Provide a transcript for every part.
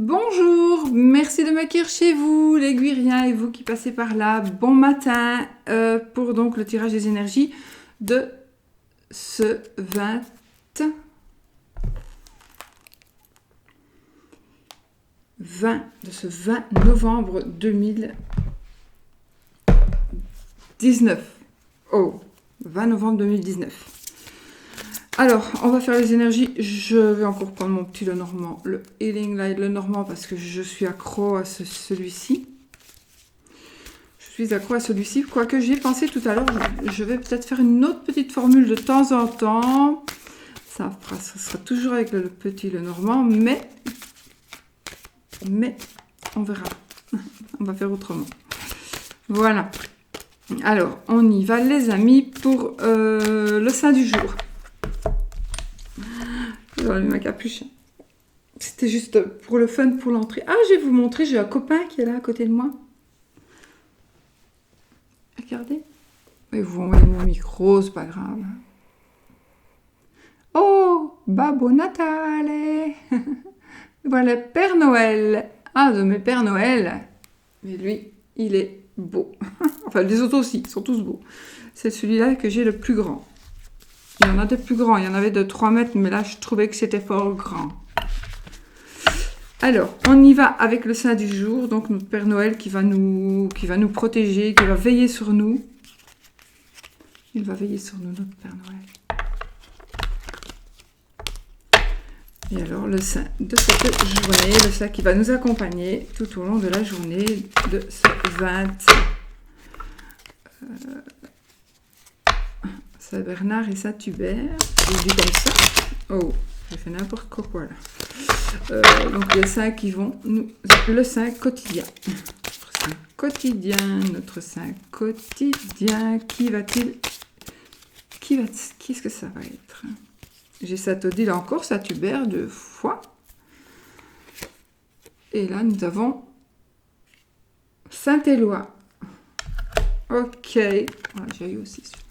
Bonjour, merci de m'accueillir chez vous, les Guiriens et vous qui passez par là. Bon matin pour donc le tirage des énergies de ce 20 novembre 2019. Oh, 20 novembre 2019. Alors, on va faire les énergies. Je vais encore prendre mon petit Lenormand, le Healing Light Lenormand, parce que je suis accro à celui-ci. Je suis accro à celui-ci. Quoique j'y ai pensé tout à l'heure, je vais peut-être faire une autre petite formule de temps en temps. Ça sera toujours avec le petit Lenormand, mais on verra. On va faire autrement. Voilà. Alors, on y va les amis pour le saint du jour. J'ai enlevé ma capuche. C'était juste pour le fun, pour l'entrée. Ah, je vais vous montrer, j'ai un copain qui est là à côté de moi. Regardez. Mais vous envoyez mon micro, c'est pas grave. Oh, Babbo Natale. Voilà, Père Noël. Ah, de mes Pères Noël. Mais lui, il est beau. Enfin, les autres aussi, ils sont tous beaux. C'est celui-là que j'ai le plus grand. Il y en a de plus grands, il y en avait de 3 mètres, mais là, je trouvais que c'était fort grand. Alors, on y va avec le saint du jour, donc notre Père Noël qui va nous protéger, qui va veiller sur nous. Il va veiller sur nous, notre Père Noël. Et alors, le saint de cette journée, le saint qui va nous accompagner tout au long de la journée de ce 20. Saint Bernard et Saint Hubert. Je dis comme ça. Oh, j'ai fait n'importe quoi là. Donc les saints qui vont nous... Le saint quotidien. Notre saint quotidien. Notre saint quotidien. Qui va-t-il... Qu'est-ce que ça va être? J'ai Saint Odile encore, Saint Hubert 2 fois. Et là, nous avons Saint Éloi. Ok. Ah, j'ai eu aussi celui-là.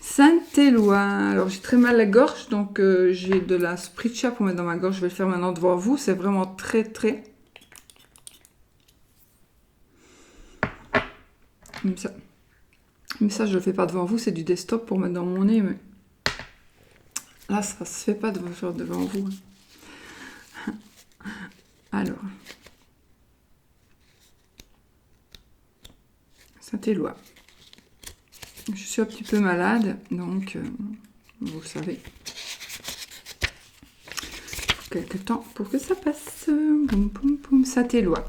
Saint-Éloi. Alors, j'ai très mal la gorge, donc j'ai de la spritcha pour mettre dans ma gorge. Je vais le faire maintenant devant vous. C'est vraiment très, très... Comme ça. Mais ça, je le fais pas devant vous. C'est du desktop pour mettre dans mon nez. Mais là, ça se fait pas devant vous. Alors. Saint-Éloi. Je suis un petit peu malade, donc vous le savez. Quelques temps pour que ça passe. Boum, boum, boum. Saint-Éloi.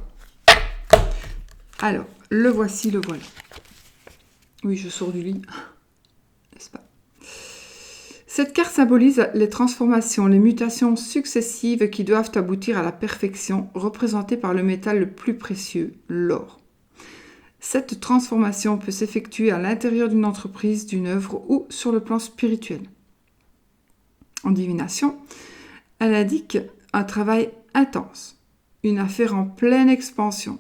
Alors, le voici, le voilà. Oui, je sors du lit. N'est-ce pas? Cette carte symbolise les transformations, les mutations successives qui doivent aboutir à la perfection, représentées par le métal le plus précieux, l'or. Cette transformation peut s'effectuer à l'intérieur d'une entreprise, d'une œuvre ou sur le plan spirituel. En divination, elle indique un travail intense, une affaire en pleine expansion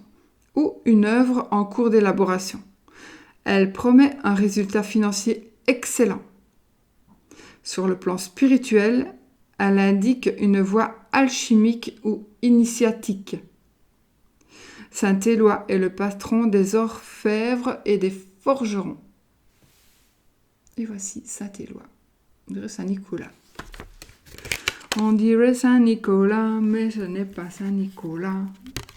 ou une œuvre en cours d'élaboration. Elle promet un résultat financier excellent. Sur le plan spirituel, elle indique une voie alchimique ou initiatique. Saint-Éloi est le patron des orfèvres et des forgerons. Et voici Saint-Éloi. On dirait Saint-Nicolas. On dirait Saint-Nicolas, mais ce n'est pas Saint-Nicolas.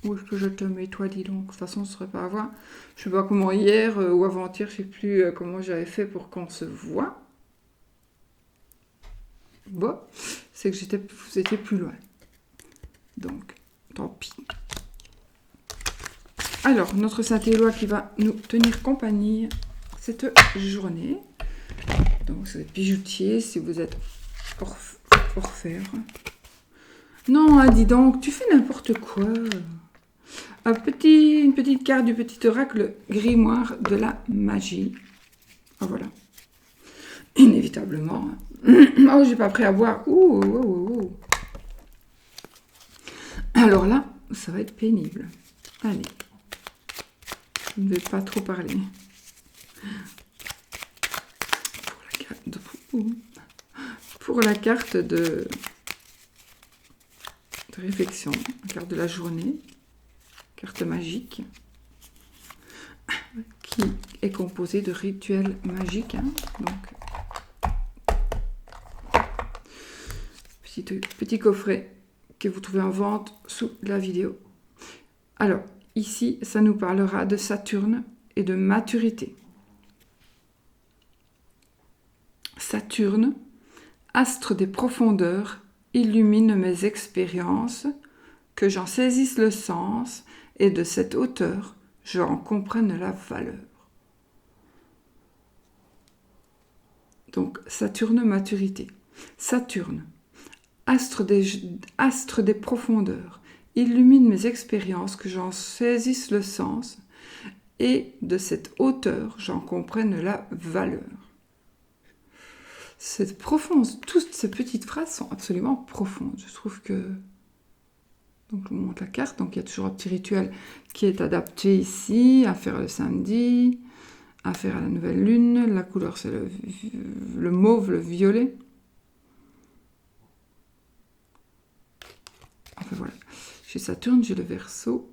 Où est-ce que je te mets, toi, dis donc? De toute façon, ce ne serait pas à voir. Je ne sais pas comment hier ou avant-hier, je ne sais plus comment j'avais fait pour qu'on se voit. Bon, c'est que vous étiez plus loin. Donc, tant pis. Alors, notre Saint-Éloi qui va nous tenir compagnie cette journée. Donc, vous êtes bijoutier, si vous êtes orfèvre. Non, hein, dis donc, tu fais n'importe quoi. Une petite carte du petit oracle grimoire de la magie. Ah, voilà. Inévitablement. Oh, j'ai pas prêt à boire. Ouh. Alors là, ça va être pénible. Allez. Je ne vais pas trop parler. Pour la carte de de réflexion, carte de la journée, carte magique, qui est composée de rituels magiques. Hein, donc, petit coffret que vous trouvez en vente sous la vidéo. Alors, ici, ça nous parlera de Saturne et de maturité. Saturne, astre des profondeurs, illumine mes expériences, que j'en saisisse le sens, et de cette hauteur, j'en comprenne la valeur. Donc, Saturne, maturité. Saturne, astre des profondeurs, illumine mes expériences, que j'en saisisse le sens, et de cette hauteur, j'en comprenne la valeur. C'est profond, toutes ces petites phrases sont absolument profondes. Je trouve que... Donc, je vous montre la carte. Donc, il y a toujours un petit rituel qui est adapté ici, à faire le samedi, à faire à la nouvelle lune. La couleur, c'est le mauve, le violet. Enfin, voilà. J'ai Saturne, j'ai le Verseau.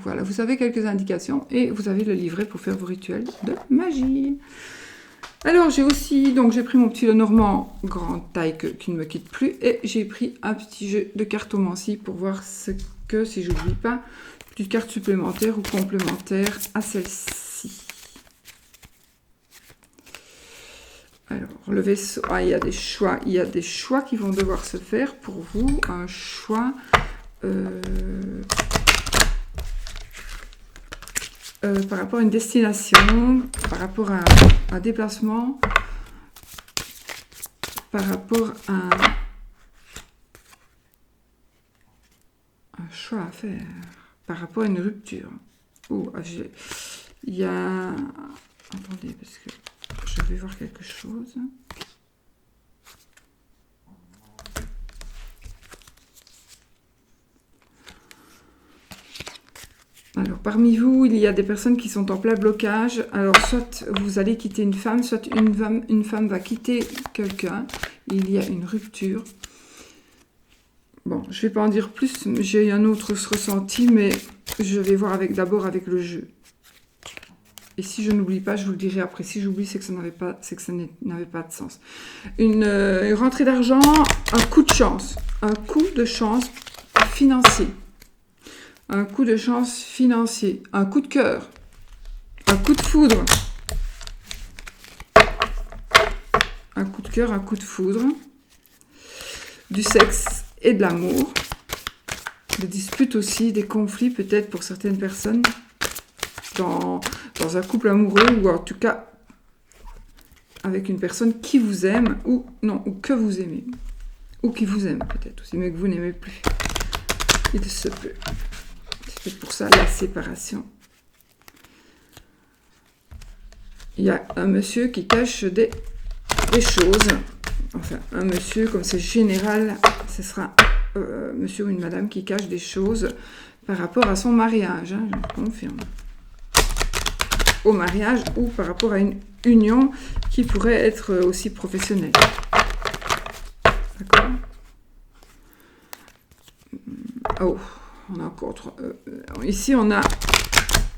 Voilà, vous avez quelques indications et vous avez le livret pour faire vos rituels de magie. Alors, j'ai aussi, donc j'ai pris mon petit Lenormand grande taille qui ne me quitte plus et j'ai pris un petit jeu de cartomancie pour voir ce que, si je n'oublie pas, petite carte supplémentaire ou complémentaire à celle-ci. Alors, le vaisseau, il y a des choix qui vont devoir se faire pour vous. Un choix... par rapport à une destination, par rapport à un déplacement, par rapport à un choix à faire, par rapport à une rupture. Oh, il y a... Attendez, parce que je vais voir quelque chose. Alors, parmi vous, il y a des personnes qui sont en plein blocage. Alors, soit vous allez quitter une femme, soit une femme va quitter quelqu'un. Il y a une rupture. Bon, je ne vais pas en dire plus. J'ai un autre ressenti, mais je vais voir d'abord avec le jeu. Et si je n'oublie pas, je vous le dirai après. Si j'oublie, c'est que ça n'avait pas de sens. Une rentrée d'argent, un coup de chance. Un coup de chance financier. Un coup de chance financier, un coup de cœur, un coup de foudre, un coup de cœur, un coup de foudre, du sexe et de l'amour, des disputes aussi, des conflits peut-être pour certaines personnes dans un couple amoureux ou en tout cas avec une personne qui vous aime ou que vous aimez ou qui vous aime peut-être aussi mais que vous n'aimez plus. Il se peut. C'est pour ça la séparation. Il y a un monsieur qui cache des choses. Enfin, un monsieur, comme c'est général, ce sera monsieur ou une madame qui cache des choses par rapport à son mariage. Hein, je confirme. Au mariage ou par rapport à une union qui pourrait être aussi professionnelle. D'accord ? Oh, on a encore... ici, on a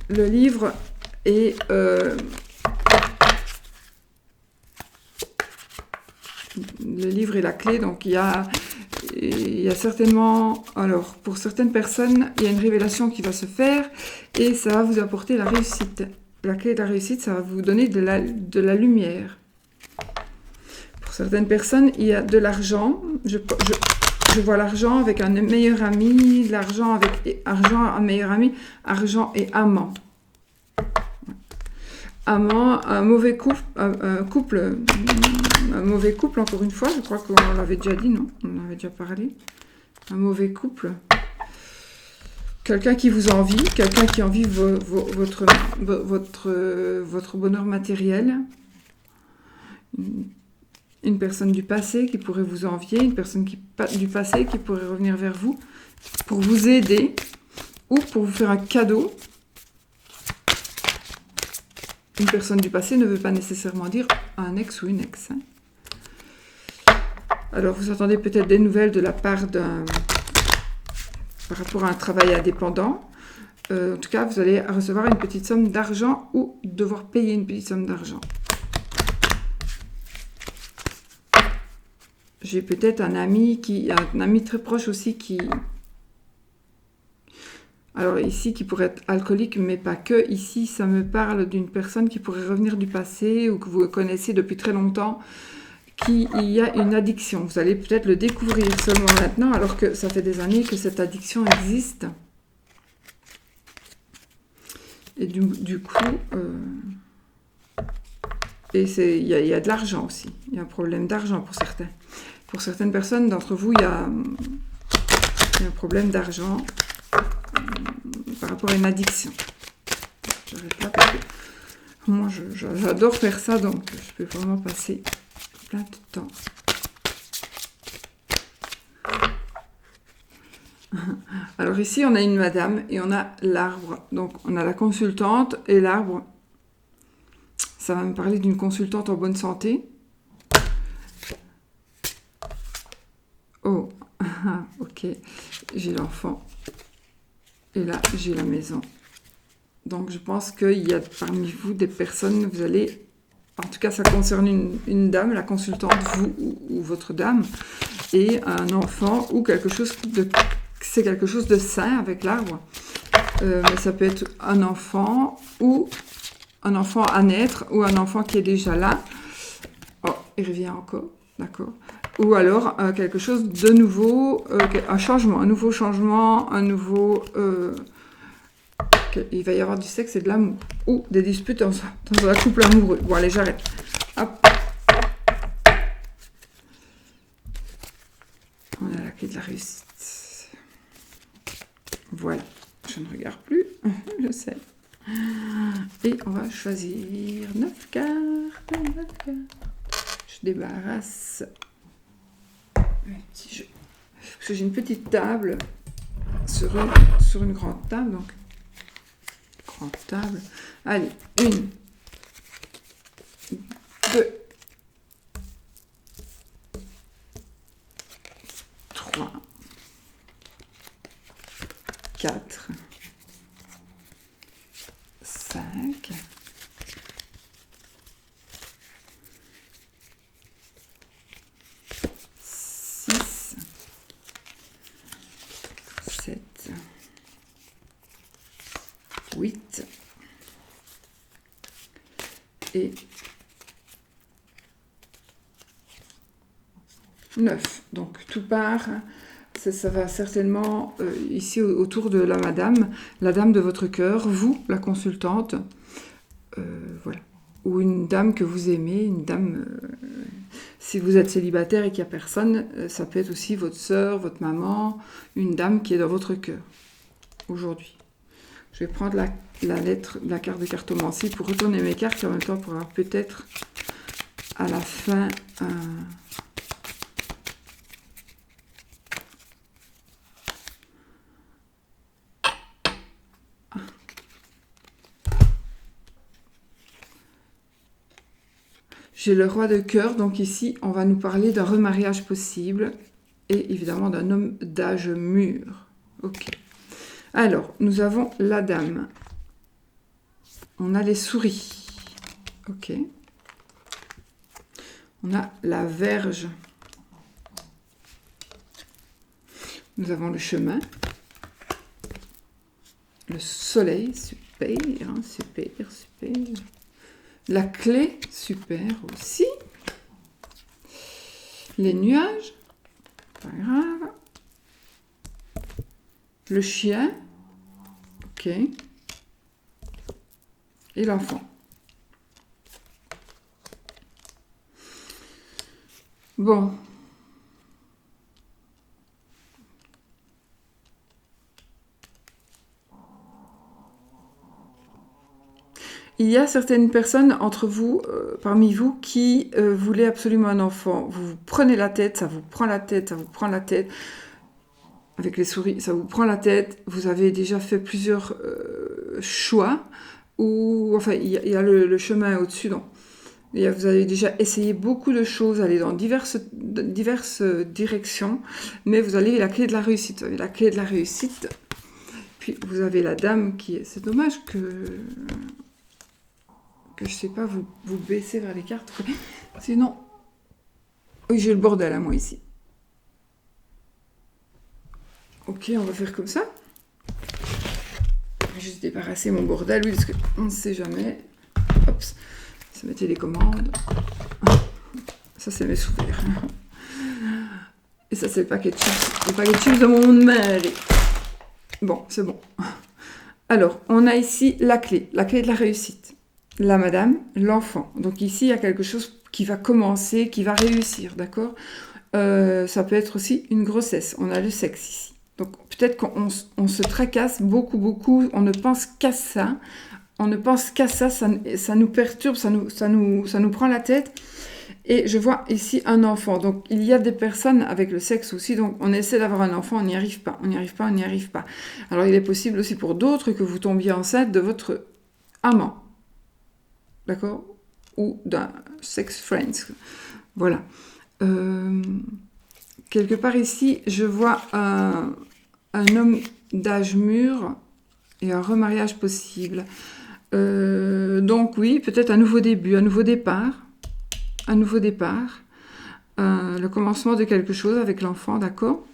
le livre et... le livre et la clé, donc il y a certainement, alors pour certaines personnes, il y a une révélation qui va se faire et ça va vous apporter la réussite. La clé de la réussite, ça va vous donner de la lumière. Pour certaines personnes, il y a de l'argent. Je vois l'argent avec un meilleur ami, l'argent avec argent, un meilleur ami, argent et amant. Amant, un mauvais couple, un mauvais couple, encore une fois, je crois qu'on l'avait déjà dit, non? On en avait déjà parlé. Un mauvais couple. Quelqu'un qui vous envie, quelqu'un qui envie votre bonheur matériel. Une personne du passé qui pourrait vous envier, une personne du passé qui pourrait revenir vers vous pour vous aider ou pour vous faire un cadeau. Une personne du passé ne veut pas nécessairement dire un ex ou une ex. Hein. Alors, vous attendez peut-être des nouvelles de la part par rapport à un travail indépendant. En tout cas, vous allez recevoir une petite somme d'argent ou devoir payer une petite somme d'argent. J'ai peut-être un ami très proche aussi qui... Alors ici, qui pourrait être alcoolique, mais pas que. Ici, ça me parle d'une personne qui pourrait revenir du passé ou que vous connaissez depuis très longtemps, qui y a une addiction. Vous allez peut-être le découvrir seulement maintenant, alors que ça fait des années que cette addiction existe. Et du coup... Et il y a de l'argent aussi. Il y a un problème d'argent pour certains. Pour certaines personnes d'entre vous, il y a un problème d'argent par rapport à une addiction. J'arrête là parce que moi, j'adore faire ça, donc je peux vraiment passer plein de temps. Alors ici, on a une madame et on a l'arbre. Donc, on a la consultante et l'arbre. Ça va me parler d'une consultante en bonne santé. Oh, ok. J'ai l'enfant. Et là, j'ai la maison. Donc, je pense qu'il y a parmi vous des personnes, vous allez... En tout cas, ça concerne une dame, la consultante, vous ou votre dame, et un enfant ou quelque chose de... C'est quelque chose de sain avec l'arbre. Mais ça peut être un enfant ou un enfant à naître ou un enfant qui est déjà là. Oh, il revient encore, d'accord. Ou alors quelque chose de nouveau, un changement, un nouveau changement, un nouveau... il va y avoir du sexe et de l'amour. Ou des disputes dans un couple amoureux. Bon, allez, j'arrête. Hop. On a la clé de la réussite. Voilà. Je ne regarde plus. Je sais. Et on va choisir 9 cartes. 9 cartes. Je débarrasse un petit jeu. Parce que j'ai une petite table sur une grande table. Donc, grande table. Allez, 1, 2, 3, 4, 5, 6, 7, 8 et 9. Donc tout part, ça va certainement ici autour de la dame de votre cœur, vous, la consultante, voilà. Ou une dame que vous aimez, une dame, si vous êtes célibataire et qu'il n'y a personne, ça peut être aussi votre sœur, votre maman, une dame qui est dans votre cœur, aujourd'hui. Je vais prendre la carte de cartomancie pour retourner mes cartes et en même temps pour avoir peut-être à la fin J'ai le roi de cœur, donc ici on va nous parler d'un remariage possible et évidemment d'un homme d'âge mûr. Ok. Alors, nous avons la dame. On a les souris. Ok. On a la Vierge. Nous avons le chemin. Le soleil, super, hein, super, super. La clé, super aussi. Les nuages, pas grave. Le chien, ok. Et l'enfant. Bon. Il y a certaines personnes entre vous, parmi vous, qui voulaient absolument un enfant. Vous vous prenez la tête, ça vous prend la tête, ça vous prend la tête. Avec les souris, ça vous prend la tête. Vous avez déjà fait plusieurs choix. Ou enfin, il y a le chemin au-dessus. Donc, Et vous avez déjà essayé beaucoup de choses, aller dans diverses directions, mais vous avez la clé de la réussite. Vous avez la clé de la réussite. Puis vous avez la dame qui est... C'est dommage que je sais pas, vous baissez vers les cartes. Sinon... Oui, j'ai le bordel à moi ici. Ok, on va faire comme ça. Je vais juste débarrasser mon bordel, oui, parce qu'on ne sait jamais. Hop, ça met les commandes. Ça, c'est mes souvenirs. Et ça, c'est le paquet de chips. Le paquet de chips de mon mari. Bon, c'est bon. Alors, on a ici la clé de la réussite. La madame, l'enfant. Donc ici, il y a quelque chose qui va commencer, qui va réussir, d'accord? Ça peut être aussi une grossesse. On a le sexe ici. Donc peut-être qu'on se tracasse beaucoup. On ne pense qu'à ça. Ça nous perturbe, ça nous prend la tête. Et je vois ici un enfant. Donc il y a des personnes avec le sexe aussi. Donc on essaie d'avoir un enfant, on n'y arrive pas. Alors il est possible aussi pour d'autres que vous tombiez enceinte de votre amant. D'accord? Ou d'un sex friend. Voilà. Quelque part ici, je vois un homme d'âge mûr et un remariage possible. Donc oui, peut-être un nouveau début, un nouveau départ. Le commencement de quelque chose avec l'enfant, d'accord?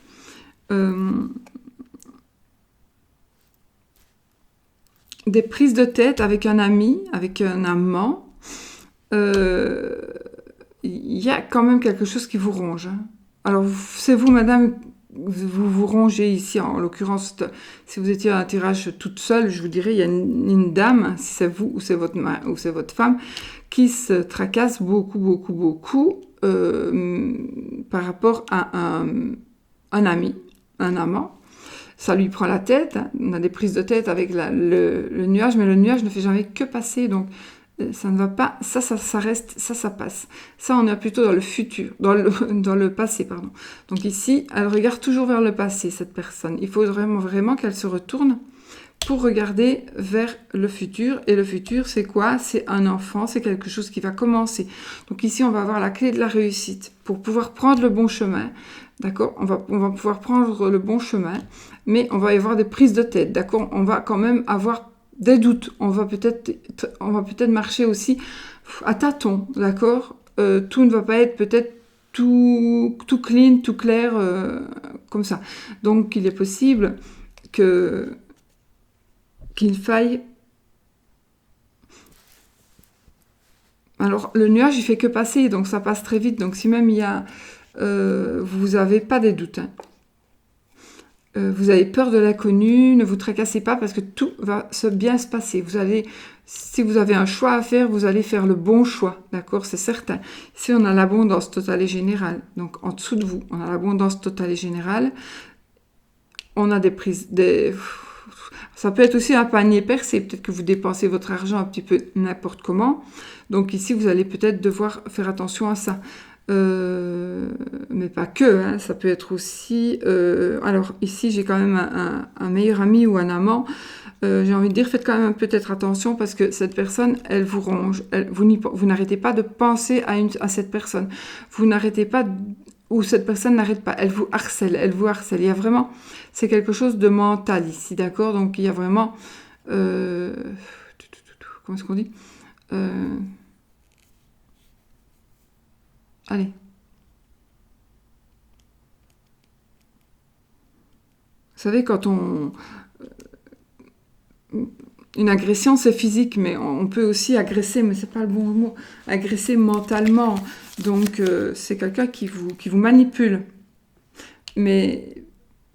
Des prises de tête avec un ami, avec un amant. Il y a quand même quelque chose qui vous ronge. Alors, c'est vous, madame, vous rongez ici, en l'occurrence, si vous étiez à un tirage toute seule, je vous dirais, il y a une dame, si c'est vous ou c'est votre femme, qui se tracasse beaucoup par rapport à un ami, un amant. Ça lui prend la tête, on a des prises de tête avec le nuage, mais le nuage ne fait jamais que passer, donc ça ne va pas, ça reste, ça passe. Ça, on est plutôt dans le futur, dans le passé, pardon. Donc ici, elle regarde toujours vers le passé, cette personne. Il faut vraiment qu'elle se retourne pour regarder vers le futur. Et le futur, c'est quoi? C'est un enfant, c'est quelque chose qui va commencer. Donc ici, on va avoir la clé de la réussite pour pouvoir prendre le bon chemin. D'accord? On va pouvoir prendre le bon chemin, mais on va y avoir des prises de tête. D'accord? On va quand même avoir des doutes. On va peut-être marcher aussi à tâtons. D'accord? Tout ne va pas être peut-être tout clean, tout clair, comme ça. Donc, il est possible qu'il faille... Alors, le nuage, il fait que passer, donc ça passe très vite. Donc, si même il y a... vous n'avez pas des doutes. Hein. Vous avez peur de l'inconnu, ne vous tracassez pas parce que tout va bien se passer. Si vous avez un choix à faire, vous allez faire le bon choix, d'accord? C'est certain. Ici, on a l'abondance totale et générale. Donc, en dessous de vous, on a l'abondance totale et générale. On a des prises... Ça peut être aussi un panier percé. Peut-être que vous dépensez votre argent un petit peu n'importe comment. Donc ici, vous allez peut-être devoir faire attention à ça. Mais pas que, hein, ça peut être aussi... alors ici, j'ai quand même un meilleur ami ou un amant. J'ai envie de dire, faites quand même peut-être attention parce que cette personne, elle vous ronge. Vous n'arrêtez pas de penser à cette personne. Vous n'arrêtez pas... Ou cette personne n'arrête pas. Elle vous harcèle. Il y a vraiment... C'est quelque chose de mental ici, d'accord? Donc il y a vraiment... comment est-ce qu'on dit? Allez. Vous savez, quand une agression, c'est physique, mais on peut aussi agresser, mais c'est pas le bon mot, agresser mentalement. Donc, c'est quelqu'un qui vous manipule. Mais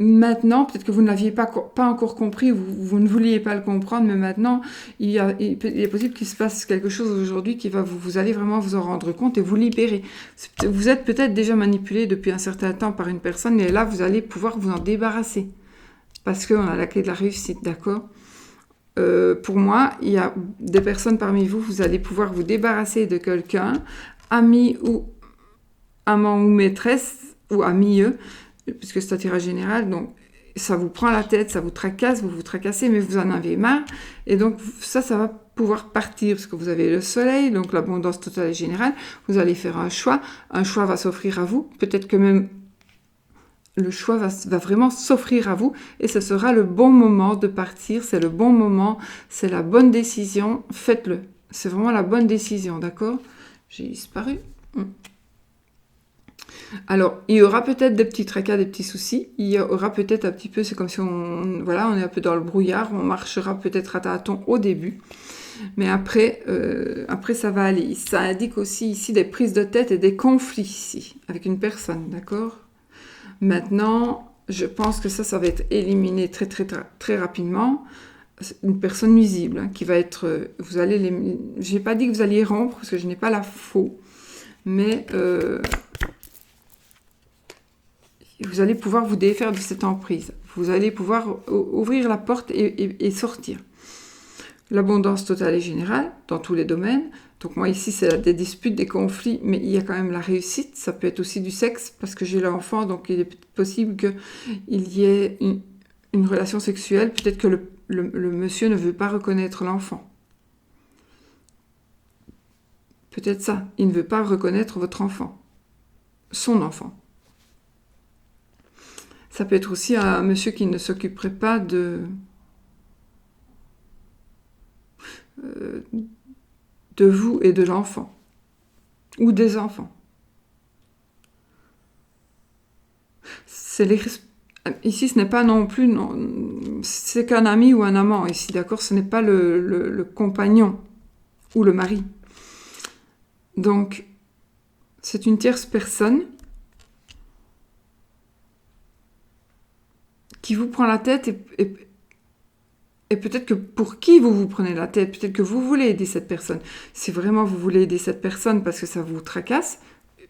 maintenant, peut-être que vous ne l'aviez pas encore compris, vous ne vouliez pas le comprendre, mais maintenant, il est possible qu'il se passe quelque chose aujourd'hui qui va vous allez vraiment vous en rendre compte et vous libérer. Vous êtes peut-être déjà manipulé depuis un certain temps par une personne, et là, vous allez pouvoir vous en débarrasser. Parce qu'on a la clé de la réussite, d'accord? Pour moi, il y a des personnes parmi vous, vous allez pouvoir vous débarrasser de quelqu'un, ami ou amant ou maîtresse, ou ami, puisque c'est un tirage général, donc ça vous prend la tête, ça vous tracasse, vous vous tracassez, mais vous en avez marre, et donc ça va pouvoir partir, parce que vous avez le soleil, donc l'abondance totale et générale, vous allez faire un choix va s'offrir à vous, peut-être que même le choix va vraiment s'offrir à vous, et ce sera le bon moment de partir, c'est le bon moment, c'est la bonne décision, faites-le. C'est vraiment la bonne décision, d'accord? J'ai disparu. Alors, il y aura peut-être des petits tracas, des petits soucis. Il y aura peut-être un petit peu, c'est comme si on est un peu dans le brouillard. On marchera peut-être à tâtons au début. Mais après, ça va aller. Ça indique aussi ici des prises de tête et des conflits ici, avec une personne, d'accord? Maintenant, je pense que ça va être éliminé très, très, très, très rapidement. Une personne nuisible, hein, qui va être... Je n'ai pas dit que vous alliez rompre, parce que je n'ai pas la faux. Mais... vous allez pouvoir vous défaire de cette emprise. Vous allez pouvoir ouvrir la porte et sortir. L'abondance totale et générale, dans tous les domaines. Donc moi ici, c'est des disputes, des conflits, mais il y a quand même la réussite. Ça peut être aussi du sexe, parce que j'ai l'enfant, donc il est possible qu'il y ait une relation sexuelle. Peut-être que le monsieur ne veut pas reconnaître l'enfant. Peut-être ça. Il ne veut pas reconnaître votre enfant. Son enfant. Ça peut être aussi un monsieur qui ne s'occuperait pas de vous et de l'enfant. Ou des enfants. Ici, ce n'est pas non plus... c'est qu'un ami ou un amant ici, d'accord? Ce n'est pas le compagnon ou le mari. Donc, c'est une tierce personne qui vous prend la tête et peut-être que pour qui vous prenez la tête, peut-être que vous voulez aider cette personne. Si vraiment vous voulez aider cette personne parce que ça vous tracasse,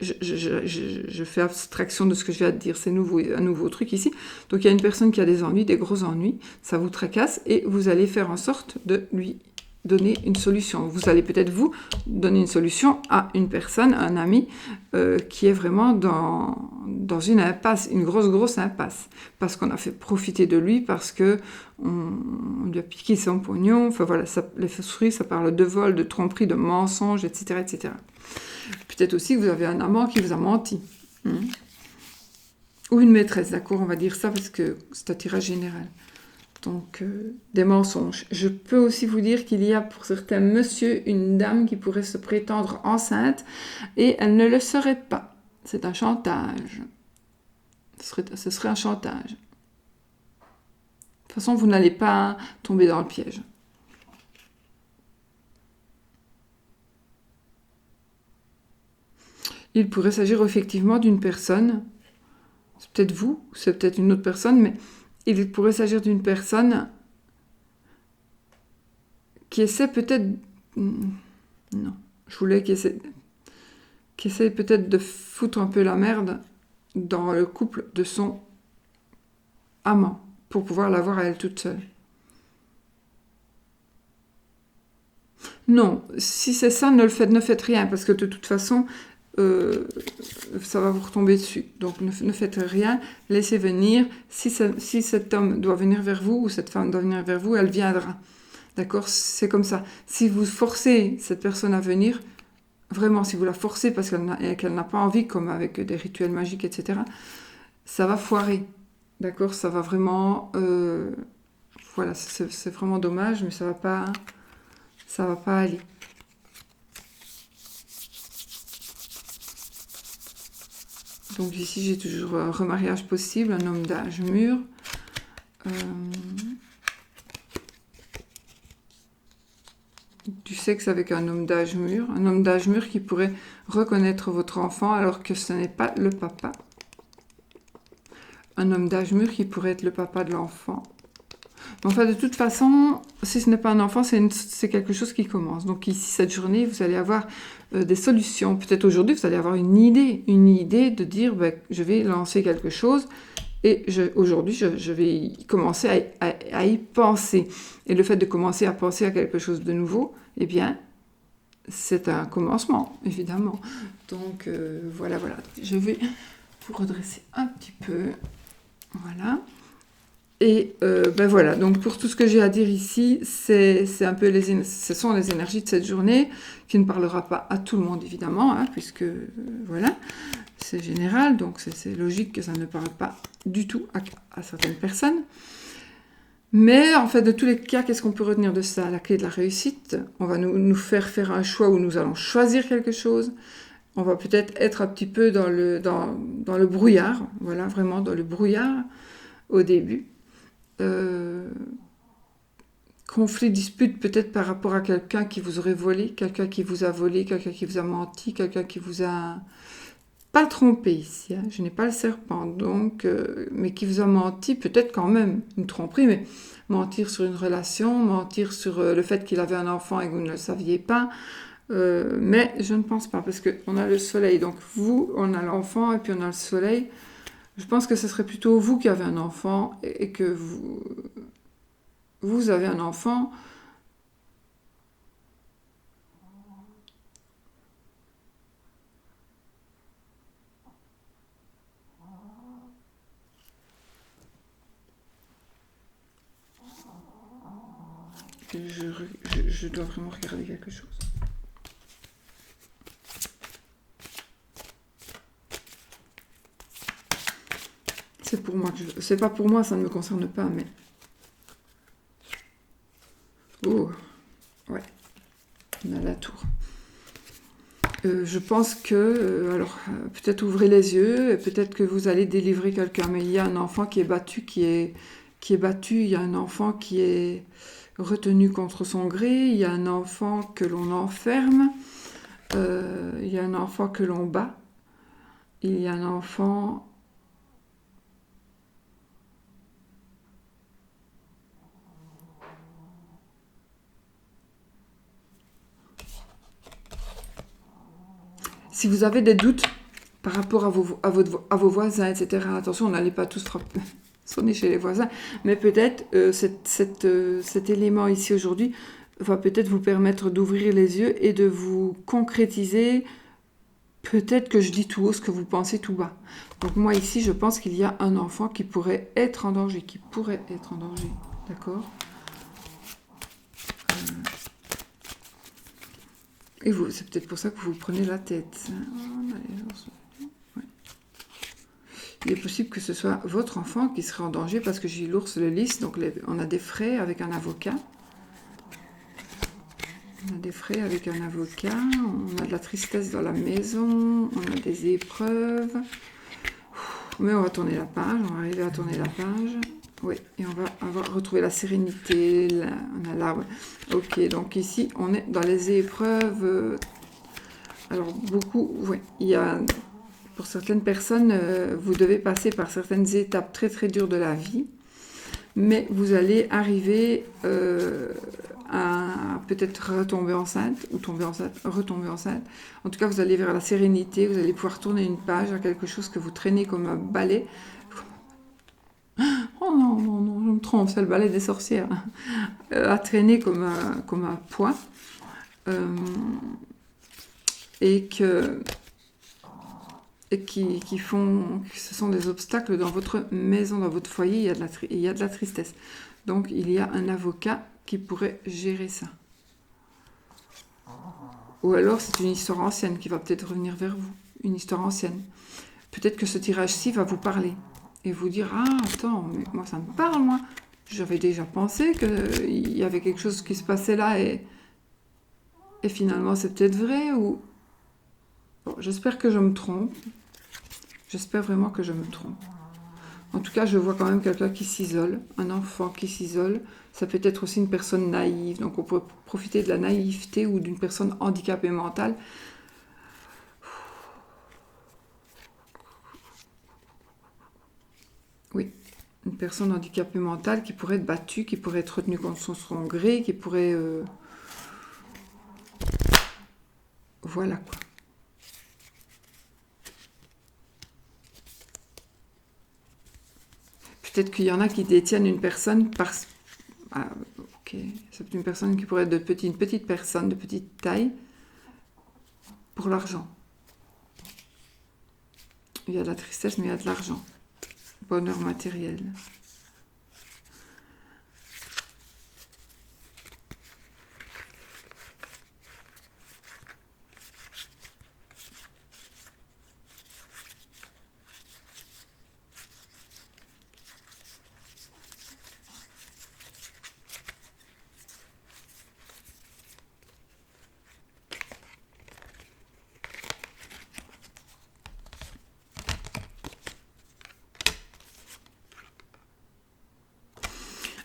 je fais abstraction de ce que je viens de dire, c'est un nouveau truc ici. Donc il y a une personne qui a des ennuis, des gros ennuis, ça vous tracasse et vous allez faire en sorte de lui donner une solution. Vous allez peut-être vous donner une solution à une personne, un ami, qui est vraiment dans une impasse, une grosse impasse, parce qu'on a fait profiter de lui, parce que on lui a piqué son pognon. Enfin voilà, les fausseries, ça parle de vol, de tromperie, de mensonges, etc., etc. Peut-être aussi que vous avez un amant qui vous a menti. Ou une maîtresse, d'accord, on va dire ça parce que c'est un tirage général. Donc, des mensonges. Je peux aussi vous dire qu'il y a pour certains monsieur une dame qui pourrait se prétendre enceinte et elle ne le serait pas. C'est un chantage. Ce serait un chantage. De toute façon, vous n'allez pas tomber dans le piège. Il pourrait s'agir effectivement d'une personne, c'est peut-être vous, c'est peut-être une autre personne, mais il pourrait s'agir d'une personne qui essaie peut-être... Non, je voulais qui essaie peut-être de foutre un peu la merde dans le couple de son amant, pour pouvoir l'avoir à elle toute seule. Non, si c'est ça, ne faites rien, parce que de toute façon... ça va vous retomber dessus. Donc ne faites rien, laissez venir. Si cet homme doit venir vers vous ou cette femme doit venir vers vous, elle viendra. D'accord? C'est comme ça. Si vous forcez cette personne à venir, vraiment, si vous la forcez parce qu'elle n'a pas envie, comme avec des rituels magiques, etc., ça va foirer. D'accord? Ça va vraiment... voilà, c'est vraiment dommage, mais ça va pas aller. Donc ici, j'ai toujours un remariage possible, un homme d'âge mûr. Du sexe avec un homme d'âge mûr. Un homme d'âge mûr qui pourrait reconnaître votre enfant alors que ce n'est pas le papa. Un homme d'âge mûr qui pourrait être le papa de l'enfant. Enfin, de toute façon, si ce n'est pas un enfant, c'est quelque chose qui commence. Donc ici, cette journée, vous allez avoir des solutions. Peut-être aujourd'hui, vous allez avoir une idée de dire, je vais lancer quelque chose et aujourd'hui, je vais commencer à y penser. Et le fait de commencer à penser à quelque chose de nouveau, eh bien, c'est un commencement, évidemment. Donc, voilà. Je vais vous redresser un petit peu. Voilà. Et ben voilà, donc pour tout ce que j'ai à dire ici, c'est un peu ce sont les énergies de cette journée, qui ne parlera pas à tout le monde évidemment, hein, puisque voilà, c'est général, donc c'est logique que ça ne parle pas du tout à certaines personnes. Mais en fait, de tous les cas, qu'est-ce qu'on peut retenir de ça? La clé de la réussite, on va nous faire un choix où nous allons choisir quelque chose. On va peut-être être un petit peu dans le brouillard, voilà, vraiment dans le brouillard au début. Conflit, dispute peut-être par rapport à quelqu'un qui vous aurait volé, quelqu'un qui vous a volé, quelqu'un qui vous a menti, quelqu'un qui vous a pas trompé ici, hein. Je n'ai pas le serpent, donc, mais qui vous a menti, peut-être quand même, une tromperie, mais mentir sur une relation, mentir sur le fait qu'il avait un enfant et que vous ne le saviez pas, mais je ne pense pas, parce qu'on a le soleil, donc vous, on a l'enfant et puis on a le soleil. Je pense que ce serait plutôt vous qui avez un enfant et que vous avez un enfant. Je dois vraiment regarder quelque chose. C'est pour moi que c'est pas pour moi, ça ne me concerne pas, mais. Oh, ouais, on a la tour. Je pense que, alors, peut-être ouvrez les yeux, et peut-être que vous allez délivrer quelqu'un, mais il y a un enfant qui est battu, il y a un enfant qui est retenu contre son gré, il y a un enfant que l'on enferme, il y a un enfant que l'on bat, il y a un enfant. Si vous avez des doutes par rapport à vos voisins, etc., attention, n'allez pas tous sonner chez les voisins, mais peut-être cet élément ici aujourd'hui va peut-être vous permettre d'ouvrir les yeux et de vous concrétiser. Peut-être que je dis tout haut ce que vous pensez tout bas. Donc moi ici, je pense qu'il y a un enfant qui pourrait être en danger, d'accord? Et vous, c'est peut-être pour ça que vous prenez la tête. Il est possible que ce soit votre enfant qui serait en danger parce que j'ai l'ours le lys, donc on a des frais avec un avocat. On a des frais avec un avocat, on a de la tristesse dans la maison, on a des épreuves. Mais on va tourner la page, on va arriver à tourner la page. Oui, et on va retrouver la sérénité. On a là, ouais. Ok, donc ici, on est dans les épreuves. Alors, beaucoup, oui, il y a. Pour certaines personnes, vous devez passer par certaines étapes très très dures de la vie, mais vous allez arriver à peut-être retomber enceinte, ou tomber enceinte, retomber enceinte. En tout cas, vous allez vers la sérénité, vous allez pouvoir tourner une page à quelque chose que vous traînez comme un balai. Oh non, non, non, je me trompe, c'est le balai des sorcières. À traîner comme un poids. Et qui font que ce sont des obstacles dans votre maison, dans votre foyer, il y a de la tristesse. Donc il y a un avocat qui pourrait gérer ça. Ou alors c'est une histoire ancienne qui va peut-être revenir vers vous, une histoire ancienne. Peut-être que ce tirage-ci va vous parler et vous dire « Ah, attends, mais moi ça me parle, moi. J'avais déjà pensé qu'il y avait quelque chose qui se passait là et finalement c'est peut-être vrai. » ou bon, j'espère que je me trompe. J'espère vraiment que je me trompe. En tout cas, je vois quand même quelqu'un qui s'isole, un enfant qui s'isole. Ça peut être aussi une personne naïve, donc on peut profiter de la naïveté ou d'une personne handicapée mentale. Oui, une personne handicapée mentale qui pourrait être battue, qui pourrait être retenue contre son gré, qui pourrait... Voilà quoi. Peut-être qu'il y en a qui détiennent une personne par... Ah, ok. C'est une personne qui pourrait être une petite personne de petite taille pour l'argent. Il y a de la tristesse, mais il y a de l'argent. Bonheur matériel.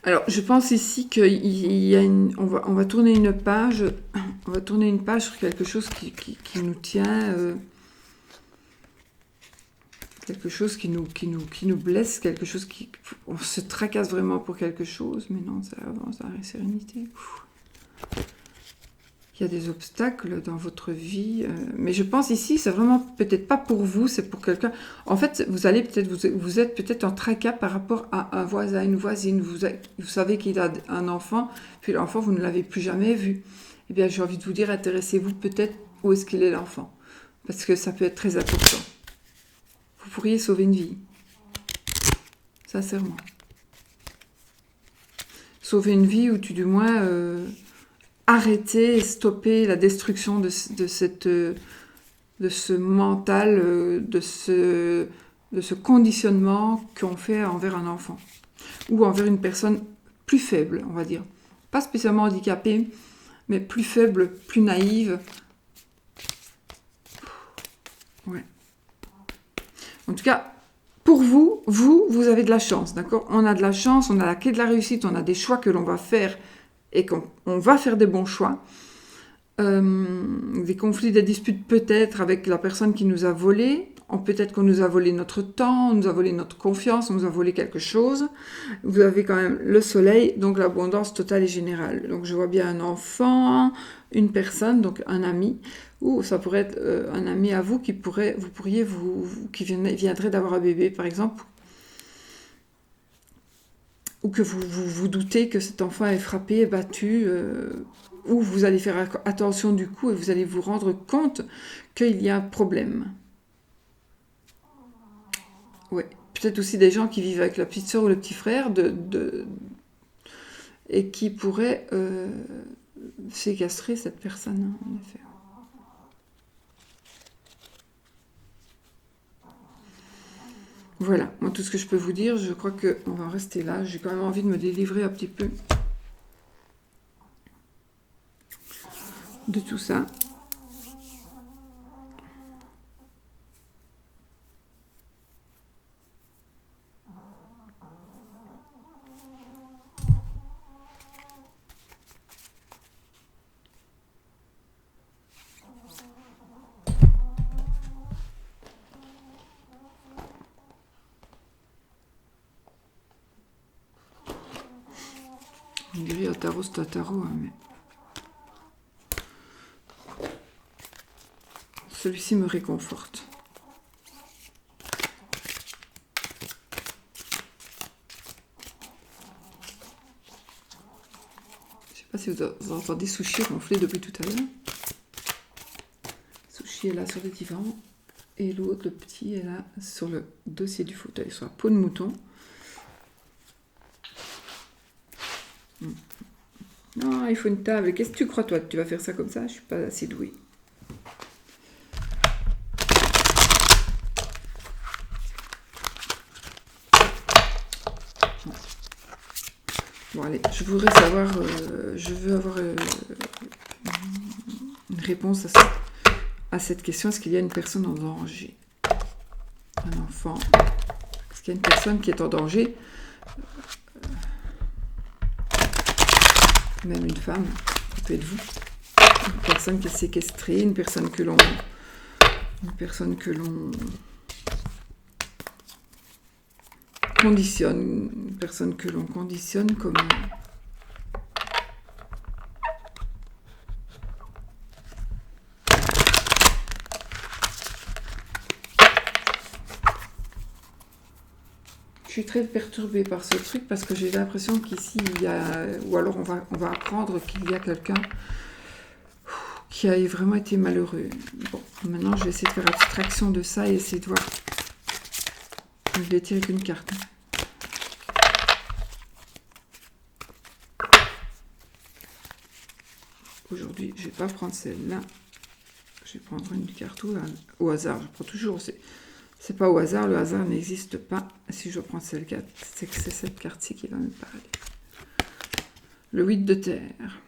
Alors, je pense ici qu'il y a on va tourner une page. On va tourner une page sur quelque chose qui nous tient, quelque chose qui nous blesse, quelque chose on se tracasse vraiment pour quelque chose, mais non, ça avance dans la sérénité. Il y a des obstacles dans votre vie, mais je pense ici, c'est vraiment peut-être pas pour vous, c'est pour quelqu'un. En fait, vous allez peut-être, vous êtes peut-être en tracas par rapport à un voisin, une voisine. Vous savez qu'il a un enfant, puis l'enfant, vous ne l'avez plus jamais vu. Eh bien, j'ai envie de vous dire, intéressez-vous peut-être où est-ce qu'il est l'enfant, parce que ça peut être très important. Vous pourriez sauver une vie, sincèrement. Sauver une vie, ou tout du moins arrêter et stopper la destruction de ce mental, de ce conditionnement qu'on fait envers un enfant, ou envers une personne plus faible, on va dire. Pas spécialement handicapée, mais plus faible, plus naïve. Ouais. En tout cas, pour vous avez de la chance, d'accord? On a de la chance, on a la clé de la réussite, on a des choix que l'on va faire et qu'on va faire des bons choix. Des conflits, des disputes peut-être avec la personne qui nous a volé. Peut-être qu'on nous a volé notre temps, on nous a volé notre confiance, on nous a volé quelque chose. Vous avez quand même le soleil, donc l'abondance totale et générale. Donc je vois bien un enfant, une personne, donc un ami, ou ça pourrait être un ami à vous qui viendrait d'avoir un bébé par exemple, ou que vous doutez que cet enfant est frappé, est battu, ou vous allez faire attention du coup et vous allez vous rendre compte qu'il y a un problème. Ouais. Peut-être aussi des gens qui vivent avec la petite sœur ou le petit frère et qui pourraient séquestrer cette personne, en effet. Voilà, moi tout ce que je peux vous dire, je crois qu'on va en rester là. J'ai quand même envie de me délivrer un petit peu de tout ça. On dirait un tarot, c'est un tarot, hein, mais... Celui-ci me réconforte. Je ne sais pas si vous entendez Sushi ronfler depuis tout à l'heure. Sushi est là sur le divan. Et l'autre, le petit, est là sur le dossier du fauteuil, sur la peau de mouton. Non, il faut une table. Qu'est-ce que tu crois, toi, que tu vas faire ça comme ça? Je ne suis pas assez douée. Bon, allez, je voudrais savoir... je veux avoir une réponse à cette question. Est-ce qu'il y a une personne en danger? Un enfant? Est-ce qu'il y a une personne qui est en danger? Même une femme, ça peut être vous. Une personne qui est séquestrée, une personne que l'on conditionne, une personne que l'on conditionne comme... Je suis très perturbée par ce truc parce que j'ai l'impression qu'ici, il y a... Ou alors on va apprendre qu'il y a quelqu'un qui a vraiment été malheureux. Bon, maintenant, je vais essayer de faire abstraction de ça et essayer de voir. Je vais tirer qu'une carte. Aujourd'hui, je ne vais pas prendre celle-là. Je vais prendre une carte au hasard. Je prends toujours... C'est pas au hasard, le hasard n'existe pas. Si je prends cette carte, c'est que c'est cette carte-ci qui va me parler. Le 8 de terre.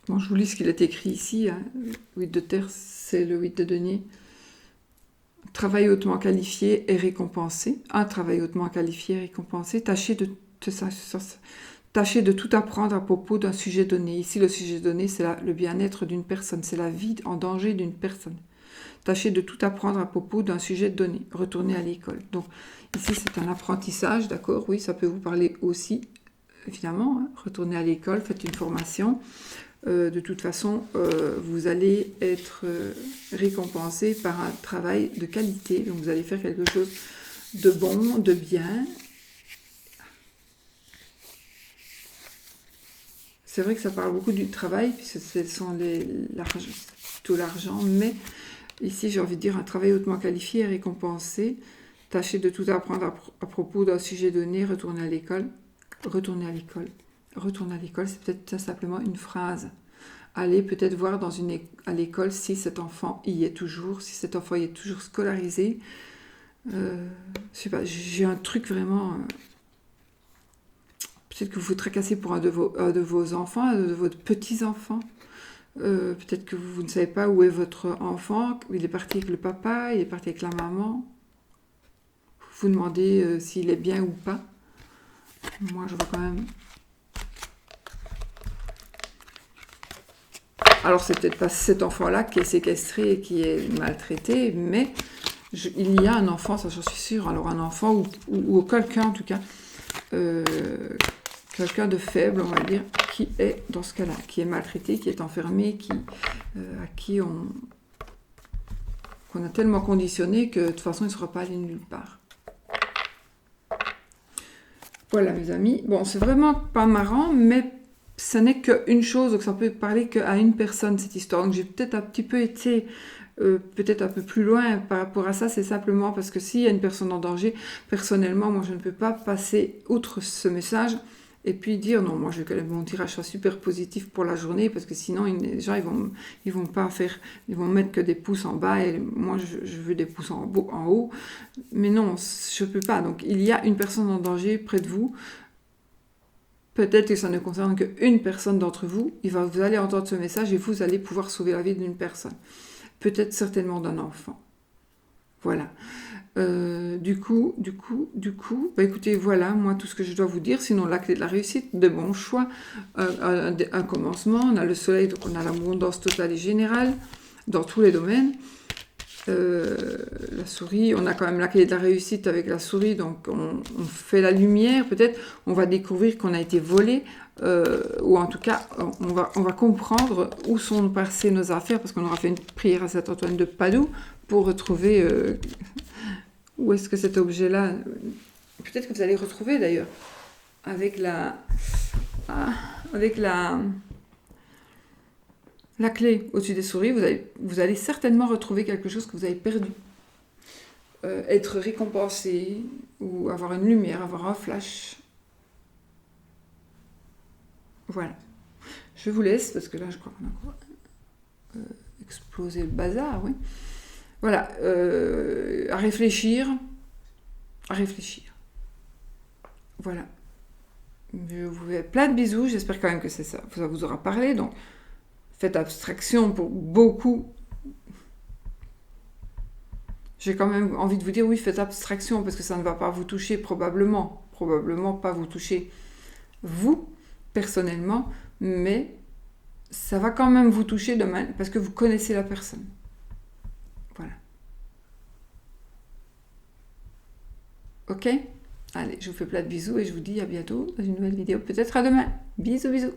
Bon, je vous lis ce qu'il est écrit ici. Hein. Le 8 de terre, c'est le 8 de denier. travail hautement qualifié et récompensé. Un travail hautement qualifié et récompensé. Tâchez de tout apprendre à propos d'un sujet donné. Ici, le sujet donné, c'est le bien-être d'une personne. C'est la vie en danger d'une personne. Tâchez de tout apprendre à propos d'un sujet donné. Retournez à l'école. Donc, ici, c'est un apprentissage, d'accord? Oui, ça peut vous parler aussi, évidemment. Hein. Retournez à l'école, faites une formation. De toute façon, vous allez être récompensé par un travail de qualité. Donc, vous allez faire quelque chose de bon, de bien. C'est vrai que ça parle beaucoup du travail, puisque ce sont plutôt l'argent, mais ici, j'ai envie de dire un travail hautement qualifié et récompensé. Tâchez de tout apprendre à propos d'un sujet donné. Retournez à l'école. Retournez à l'école. Retournez à l'école, c'est peut-être simplement une phrase. Allez peut-être voir à l'école si cet enfant y est toujours, si cet enfant y est toujours scolarisé. Je sais pas, j'ai un truc vraiment... peut-être que vous vous tracassez pour un de vos enfants, un de vos petits-enfants. Peut-être que vous ne savez pas où est votre enfant. Il est parti avec le papa, il est parti avec la maman. Vous vous demandez s'il est bien ou pas. Moi, je vois quand même... Alors, c'est peut-être pas cet enfant-là qui est séquestré et qui est maltraité, mais il y a un enfant, ça j'en suis sûre. Alors, un enfant ou quelqu'un, en tout cas, quelqu'un de faible, on va dire, qui est dans ce cas-là, qui est maltraité, qui est enfermé, à qui qu'on a tellement conditionné que de toute façon, il ne sera pas allé nulle part. Voilà, mes amis. Bon, c'est vraiment pas marrant, mais... ce n'est qu'une chose, donc ça peut parler qu'à une personne, cette histoire. Donc j'ai peut-être un petit peu été, peut-être un peu plus loin par rapport à ça, c'est simplement parce que s'il y a une personne en danger, personnellement, moi je ne peux pas passer outre ce message et puis dire non, moi je veux que mon tirage soit super positif pour la journée, parce que sinon les gens ils vont pas faire, ils vont mettre que des pouces en bas et moi je veux des pouces en haut. Mais non, je peux pas. Donc il y a une personne en danger près de vous. Peut-être que ça ne concerne qu'une personne d'entre vous. Vous allez entendre ce message et vous allez pouvoir sauver la vie d'une personne. Peut-être certainement d'un enfant. Voilà. Du coup, écoutez, voilà, moi, tout ce que je dois vous dire. Sinon, la clé de la réussite, de bons choix, un commencement. On a le soleil, donc on a l'abondance totale et générale dans tous les domaines. La souris, on a quand même la clé de la réussite avec la souris, donc on fait la lumière, peut-être on va découvrir qu'on a été volé, ou en tout cas on va comprendre où sont passées nos affaires, parce qu'on aura fait une prière à Saint Antoine de Padoue pour retrouver où est-ce que cet objet-là, peut-être que vous allez retrouver d'ailleurs avec la clé au-dessus des souris, vous allez certainement retrouver quelque chose que vous avez perdu. Être récompensé, ou avoir une lumière, avoir un flash. Voilà. Je vous laisse, parce que là, je crois qu'on a encore explosé le bazar, oui. Voilà. À réfléchir. Voilà. Je vous fais plein de bisous. J'espère quand même que ça vous aura parlé. Donc, faites abstraction pour beaucoup. J'ai quand même envie de vous dire, oui, faites abstraction, parce que ça ne va pas vous toucher, probablement pas vous toucher, vous, personnellement, mais ça va quand même vous toucher demain, parce que vous connaissez la personne. Voilà. Ok ? Allez, je vous fais plein de bisous et je vous dis à bientôt dans une nouvelle vidéo. Peut-être à demain. Bisous, bisous.